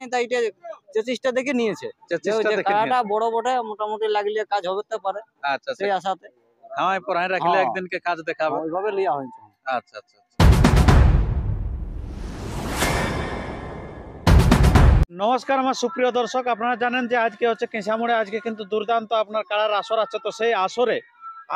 তাই এটা চেষ্টা দেখে নিয়েছে যে কাড়াটা বড় বটে, মোটামুটি লাগলে কাজ হবে পারে। আচ্ছা সেই আশাতে খাওয়াই পরাই রাখলে একদিনকে কাজ দেখাবে। ওইভাবে লিয়া হয়েছে। আচ্ছা আচ্ছা। নমস্কার আমার সুপ্রিয় দর্শক, আপনারা জানেন যে আজকে হচ্ছে কেঁচামুড়ে, আজকে কিন্তু দুর্দান্ত আপনার কাড়ার আসর আছে। তো সেই আসরে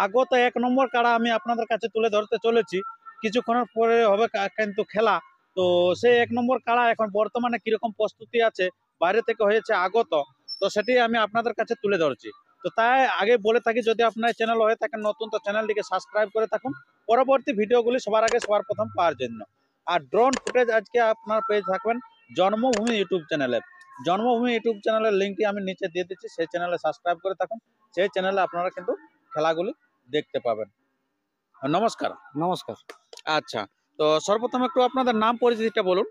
আগত 1 নম্বর কাড়া আমি আপনাদের কাছে তুলে ধরতে চলেছি। কিছুক্ষণের পরে হবে কিন্তু খেলা। তো সেই 1 নম্বর কাড়া এখন বর্তমানে কিরকম প্রস্তুতি আছে, বাইরে থেকে হয়েছে আগত, তো সেটি আমি আপনাদের কাছে তুলে ধরছি। তো তাই আগে বলে থাকি, যদি আপনার চ্যানেল হয়ে থাকেন নতুন, তো চ্যানেলটিকে সাবস্ক্রাইব করে থাকুন পরবর্তী ভিডিওগুলি সবার আগে সবার প্রথম পাওয়ার জন্য। আর ড্রোন ফুটেজ আজকে আপনার পেয়ে থাকবেন জন্মভূমি ইউটিউব চ্যানেলে। জন্মভূমি ইউটিউব চ্যানেলের লিঙ্কটি আমি নিচে দিয়ে দিচ্ছি, সেই চ্যানেলে সাবস্ক্রাইব করে থাকুন। সেই চ্যানেলে আপনারা কিন্তু খেলাগুলি দেখতে পাবেন। নমস্কার। নমস্কার। আচ্ছা, তো সর্বপ্রথম একটু আপনাদের নাম পরিচিতিটা বলুন।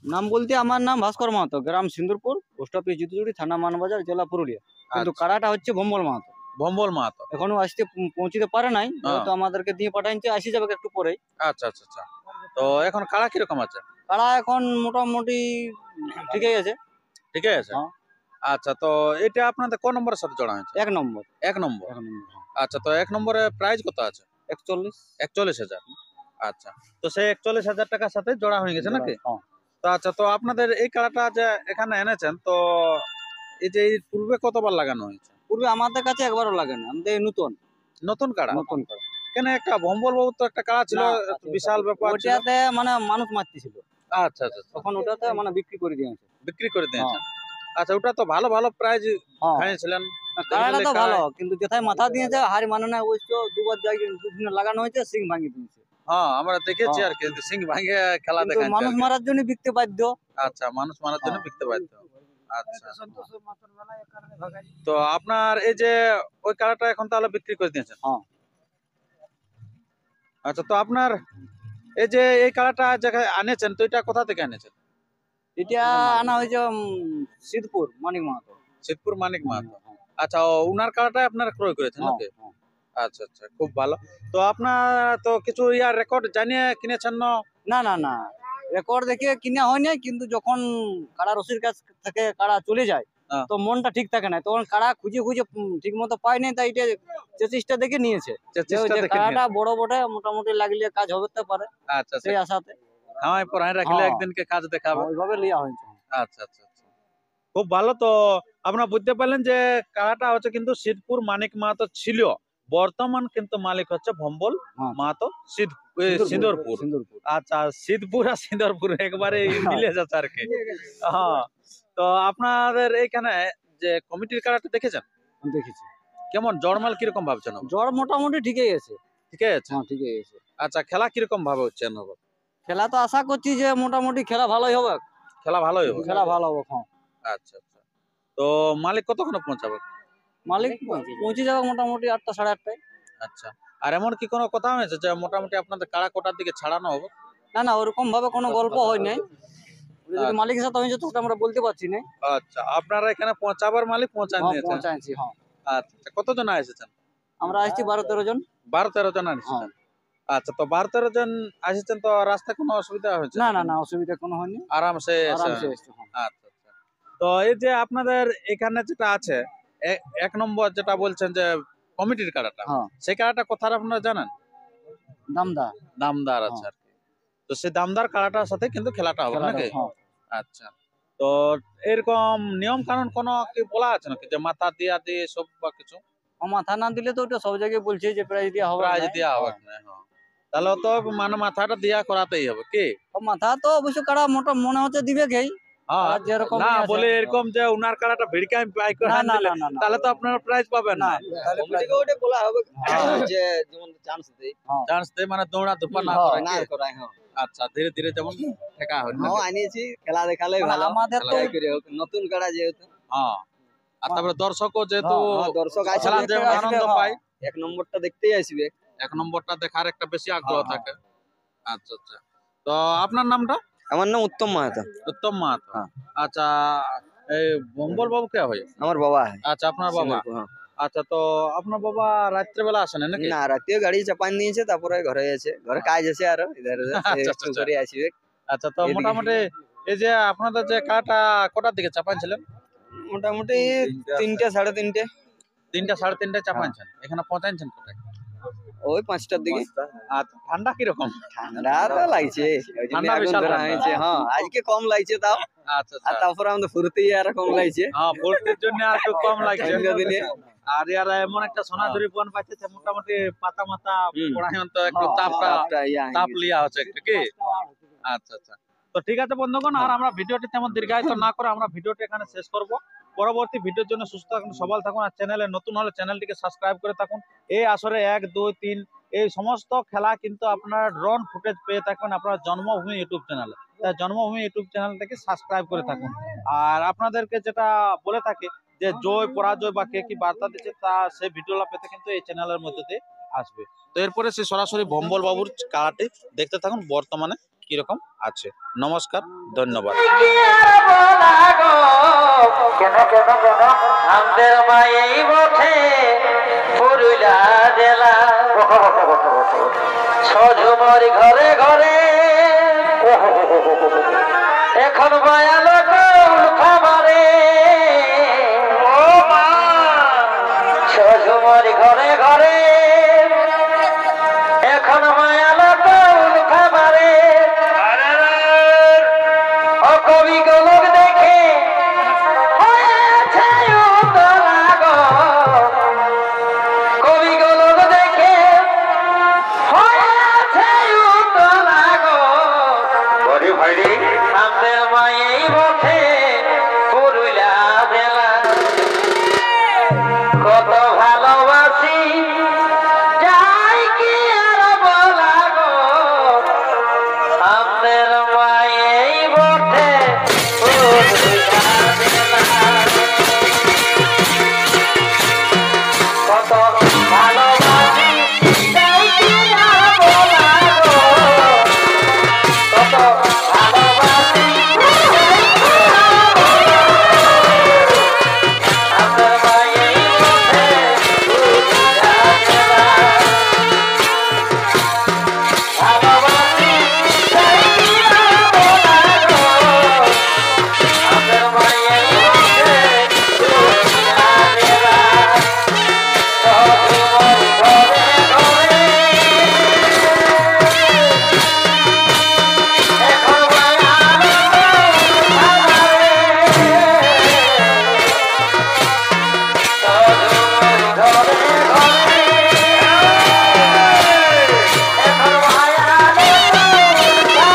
নাম বলতে আমার নাম ভাস্কর মাহাতো, গ্রাম সিন্দুরপুর, পোস্ট অফিস জিতুজুড়ি, থানা মানবাজার, জেলা পুরুলিয়া। কিন্তু কাড়াটা হচ্ছে ভম্বল মাহাতো। ভম্বল মাহাতো এখনো আসতে পৌঁছতে পারে নাই, তো আমাদেরকে দিয়ে পাঠাইছে, আসি যাবে একটু পরে। আচ্ছা আচ্ছা আচ্ছা। তো এখন কাড়া কিরকম আছে? কাড়া এখন মোটামুটি ঠিকই আছে। ঠিকই আছে। আচ্ছা, তো এটা আপনাদের কোন নম্বরের সাথে জড়া হয়েছে? 1 নম্বর। 1 নম্বর। আচ্ছা, তো 1 নম্বরে প্রাইস কত আছে? 41,000। আচ্ছা, তো সেই 41,000 টাকার সাথে জড়া হয়ে গেছে নাকি? তো আচ্ছা, তো আপনাদের এই কাড়াটা যে এখানে এনেছেন, তো এই যে পূর্বে কতবার লাগানো হয়েছে? পূর্বে আমাদের কাছে একবারও লাগে না, আমাদের নতুন কাড়া। নতুন কাড়া কেন, একটা ভম্বল বাবু তো একটা কাড়া ছিল, বিশাল ব্যাপার ছিল। ওটাতে মানে মানুষ মারতেছিল। আচ্ছা আচ্ছা, তখন ওটাতে মানে বিক্রি করে দিয়েছে। বিক্রি করে দিয়েছেন। আচ্ছা, ওটা তো ভালো ভালো প্রাইজ খাইছিলেন। কাড়াটা তো ভালো, কিন্তু যেথায় মাথা দিয়েছে হাড় মানে না, ওই তো দুবার জায়গায় দুদিন লাগানো হয়েছে, সিং ভাঙি দিয়েছে। হ্যাঁ, আমরা দেখেছি আর কি, সিং ভাঙে খেলা দেখাচ্ছে। মানুষ মারার জন্য বিকতে বাধ্য। আচ্ছা, মানুষ মারার জন্য বিকতে বাধ্য। আচ্ছা, তো আপনার এই যে ওই কাড়াটা এখন তাহলে বিক্রি করে দিয়েছেন? আচ্ছা, তো আপনার এই যে এই কাড়াটা যেখানে আনেছেন, তো এটা কোথা থেকে আনেছেন? এটা আনা হয়েছে সিদ্ধপুর মানিক মাহাতো। সিদ্ধপুর মানিক মাহাতো। আচ্ছা, উনার কাড়াটা আপনারা ক্রয় করেছেন নাকি? আচ্ছা আচ্ছা, খুব ভালো। তো আপনার তো কিছু ইয়ার রেকর্ড জানিয়ে কিনেছেন? না না না, রেকর্ড দেখে কিনা হয় না, কিন্তু যখন কাড়া রসির কাছ থেকে কাড়া চলে যায়, তো মনটা ঠিক থাকে না, তখন কাড়া খুঁজে খুঁজে ঠিক মতো পায় না, তাই এটা চেষ্টা দেখে নিয়েছে কাড়াটা বড় বটে, মোটামুটি লাগলে কাজ হবে পারে। আচ্ছা, সেই আশাতে খাওয়াই পরাই রাখলে একদিনকে কাজ দেখাবে, ওইভাবে লিয়া হয়েছে। আচ্ছা আচ্ছা আচ্ছা, খুব ভালো। তো আপনারা বুঝতে পারলেন যে কাড়াটা হচ্ছে কিন্তু সিদ্ধপুর মানিক মাহাতো ছিল, বর্তমান কিন্তু মালিক হচ্ছে ভম্বল মাহাতো, সিন্দুরপুর। আচ্ছা, সিদ্ধপুর আর সিন্দুরপুর একবারে মিলে যাচ্ছে আর কি। হ্যাঁ, তো আপনাদের এইখানে যে কমিটির কাড়াটা দেখেছেন? দেখেছি। কেমন জড়মাল কিরকম ভাবছেন? জ্বর মোটামুটি ঠিকই আছে। ঠিকই আছে। ঠিকই আছে। আচ্ছা, খেলা কিরকম ভাবে হচ্ছে? খেলা তো আশা করছি যে মোটামুটি খেলা ভালোই হবে। খেলা ভালোই হবে। খেলা ভালো হবে। আচ্ছা আচ্ছা, তো মালিক কতক্ষণে পৌঁছাবে? মালিক পৌঁছে যাবে মোটামুটি 8টা সাড়ে 8টায়। আচ্ছা, আর এমন কি কোনো কথা হয়েছে যে মোটামুটি আপনাদের কাড়া কোটার দিকে ছাড়ানো হবে? না না, ওরকম ভাবে কোনো গল্প হয় নাই। যদি মালিকের সাথে হয়েছে তো আমরা বলতে পারছি না। আচ্ছা, আপনারা এখানে পৌঁছাবার মালিক পৌঁছাইছি। আচ্ছা, কতজন এসেছেন? আমরা আসছি 12-13 জন। 12-13 জন এসেছেন। আচ্ছা, তো 12-13 জন এসেছেন, তো রাস্তায় কোনো অসুবিধা হয়েছে? না না না, অসুবিধা কোনো হয়নি, আরামসে আচ্ছা আচ্ছা, তো এই যে আপনাদের এখানে যেটা আছে 1 নম্বর যেটা বলছেন যে কমিটির কাড়াটা, সেই কাড়াটা কোথার আপনারা জানেন? দামদার আছে আর কি। তো সেই দামদার কাড়াটার সাথে কিন্তু খেলাটা হবে নাকি? আচ্ছা, তো এরকম নিয়ম কানুন কোনো কি বলা আছে নাকি, যে মাথা দিয়া দিয়ে সব বা কিছু? মাথা না দিলে তো ওটা সব জায়গায় বলছে যে প্রাইজ দেওয়া হবে, তাহলে তো মানে মাথাটা দিয়া করাতেই হবে কি? মাথা তো অবশ্য কাড়া মোটা মনে হচ্ছে দিবে কি, না বলে এরকম যে উনার কাড়াটা ভিড়কায় পাই করে তাহলে তো আপনারা প্রাইজ পাবেন না। ওটা বলা হবে যে যেমন চান্স দেয়, মানে দৌড়া ধুপা না করে। আচ্ছা, ধীরে ধীরে যেমন ঠেকা হয়। আনিয়েছি, খেলা দেখালে ভালো, আমাদের তো নতুন কাড়া যেহেতু। আর তারপরে দর্শকও যেহেতু দর্শক আনন্দ পায়, 1 নম্বরটা দেখতেই আসবে। 1 নম্বরটা দেখার একটা বেশি আগ্রহ থাকে। আচ্ছা আচ্ছা, তো আপনার নামটা? আমার নাম উত্তম মাহাতো। উত্তম মাহাতো। আচ্ছা, এই ভম্বল বাবু কে হয়? আমার বাবা। আচ্ছা, আপনার বাবা। আচ্ছা, তো আপনার বাবা রাত্রে বেলা আসেন নাকি? না, রাতেও গাড়ি চাপান নিয়েছে, তারপরে ঘরে আছে, ঘরে কাজ আছে, আর ইধার করে আসবে। আচ্ছা, তো মোটামুটি এই যে আপনাদের যে কাটা কটার দিকে চাপাইছিলেন? মোটামুটি 3টে 3:30। 3টা 3:30 চাপাইছেন, এখানে পৌঁছাইছেন কোথায়? ওই 5টার দিকে। আচ্ছা, ঠান্ডা কিরকম? ঠান্ডা তো লাগছে, ওই জন্য ঠান্ডা আগুন বিশাল ধরা ঠান্ডা। হয়েছে। হ্যাঁ, আজকে কম লাগছে তাও। আচ্ছা আর আচ্ছা, তারপরে আমাদের ফুর্তি আর কম লাগছে হ্যাঁ ভর্তির জন্য আর একটু কম লাগছে। অন্য দিনে। আর ইয়ার এমন একটা সোনাঝুরি বন পাইছে, মোটামুটি পাতা মাথা পড়াই তো একটু হ্যাঁ, তাপটা তাপটা ইয়া হয়ে তাপ গেছে। লিয়া হচ্ছে একটু কি। আচ্ছা আচ্ছা, তো ঠিক আছে বন্ধুগণ, আর আমরা ভিডিওটি তেমন দীর্ঘায়িত না করে আমরা ভিডিওটি এখানে শেষ করব। পরবর্তী ভিডিওর জন্য সুস্থ থাকুন, সবল থাকুন, আর চ্যানেলে নতুন হলে চ্যানেলটিকে সাবস্ক্রাইব করে থাকুন। এই আসরে 1, 2, 3 এই সমস্ত খেলা কিন্তু আপনারা ড্রোন ফুটেজ পেয়ে থাকবেন আপনার জন্মভূমি ইউটিউব চ্যানেলে। তাই জন্মভূমি ইউটিউব চ্যানেলটাকে সাবস্ক্রাইব করে থাকুন। আর আপনাদেরকে যেটা বলে থাকি যে জয় পরাজয় বা কে কি বার্তা দিচ্ছে তা সেই ভিডিওটা পেতে কিন্তু এই চ্যানেলের মধ্যে দিয়ে আসবে। তো এরপরে সে সরাসরি ভম্বল বাবুর খেলাটি দেখতে থাকুন বর্তমানে কিরকম আছে। নমস্কার, ধন্যবাদ। কেন কেন কেন আমাদের মায়েই বটে পুরুলিয়া জেলা সজুমর ঘরে ঘরে এখন বয়ালো খাবারে সজুমর ঘরে ঘরে এখন বয়ালো খাবারে ও কবি গলক